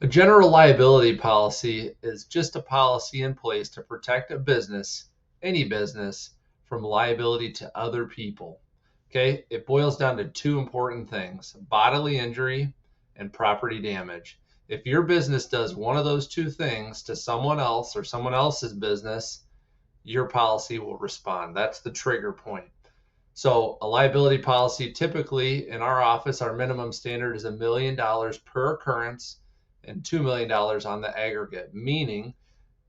A general liability policy is just a policy in place to protect a business, any business, from liability to other people. Okay, it boils down to two important things: bodily injury and property damage. If your business does one of those two things to someone else or someone else's business, your policy will respond. That's the trigger point. So, a liability policy, typically in our office, our minimum standard is $1 million per occurrence and $2 million on the aggregate. Meaning,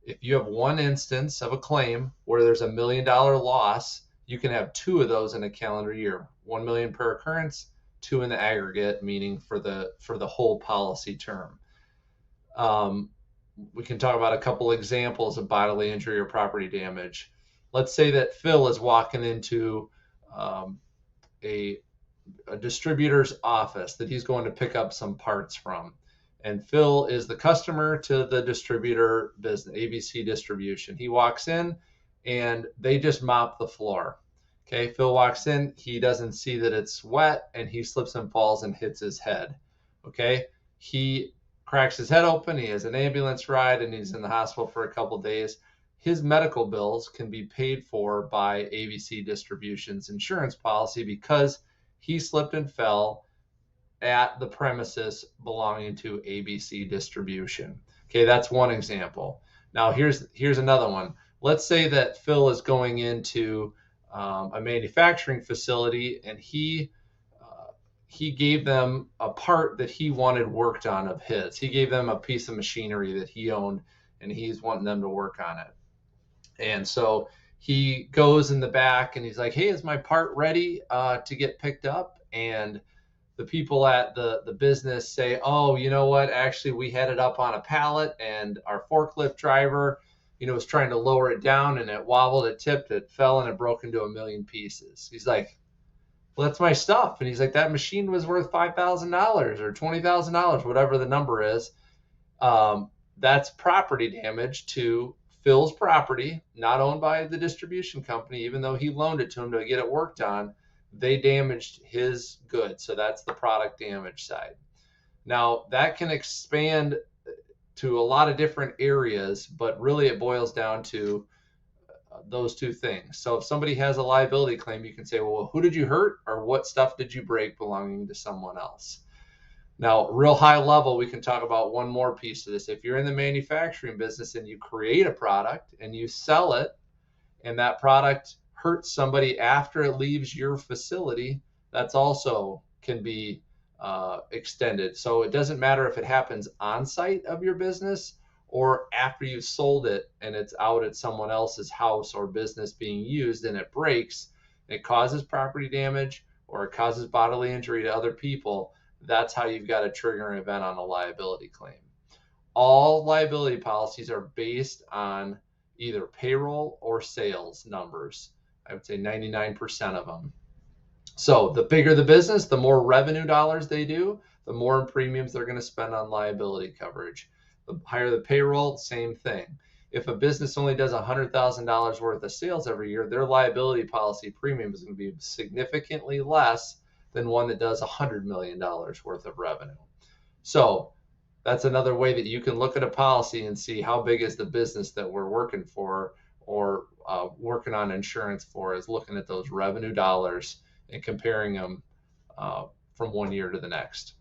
if you have one instance of a claim where there's $1 million loss, you can have two of those in a calendar year. 1 million per occurrence, two in the aggregate, meaning for the whole policy term. We can talk about a couple examples of bodily injury or property damage. Let's say that Phil is walking into um, a distributor's office that he's going to pick up some parts from. And Phil is the customer to the distributor business, ABC Distribution. He walks in and they just mop the floor. Okay, Phil walks in, he doesn't see that it's wet, and he slips and falls and hits his head. Okay, he cracks his head open, he has an ambulance ride, and he's in the hospital for a couple days. His medical bills can be paid for by ABC Distribution's insurance policy because he slipped and fell at the premises belonging to ABC Distribution. Okay, that's one example. Now here's another one. Let's say that Phil is going into a manufacturing facility, and he gave them a part that he wanted worked on of his. He gave them a piece of machinery that he owned, and he's wanting them to work on it. And so he goes in the back and he's like, "Hey, is my part ready to get picked up?" And the people at the business say, "Oh, you know what? Actually, we had it up on a pallet, and our forklift driver, was trying to lower it down, and it wobbled, it tipped, it fell, and it broke into a million pieces." He's like, "Well, that's my stuff." And he's like, "That machine was worth $5,000 or $20,000, whatever the number is." That's property damage to Phil's property, not owned by the distribution company, even though he loaned it to him to get it worked on. They damaged his goods. So that's the product damage side. Now, that can expand to a lot of different areas, but really it boils down to those two things. So if somebody has a liability claim, you can say, "Well, who did you hurt, or what stuff did you break belonging to someone else?" Now, real high level, we can talk about one more piece of this. If you're in the manufacturing business and you create a product and you sell it, and that product hurts somebody after it leaves your facility, that's also can be extended. So it doesn't matter if it happens on site of your business or after you've sold it and it's out at someone else's house or business being used and it breaks, it causes property damage or it causes bodily injury to other people. That's how you've got a triggering event on a liability claim. All liability policies are based on either payroll or sales numbers. I would say 99% of them. So the bigger the business, the more revenue dollars they do, the more premiums they're going to spend on liability coverage. The higher the payroll, same thing. If a business only does $100,000 worth of sales every year, their liability policy premium is going to be significantly less than one that does $100 million worth of revenue. So that's another way that you can look at a policy and see how big is the business that we're working for or working on insurance for, is looking at those revenue dollars and comparing them from one year to the next.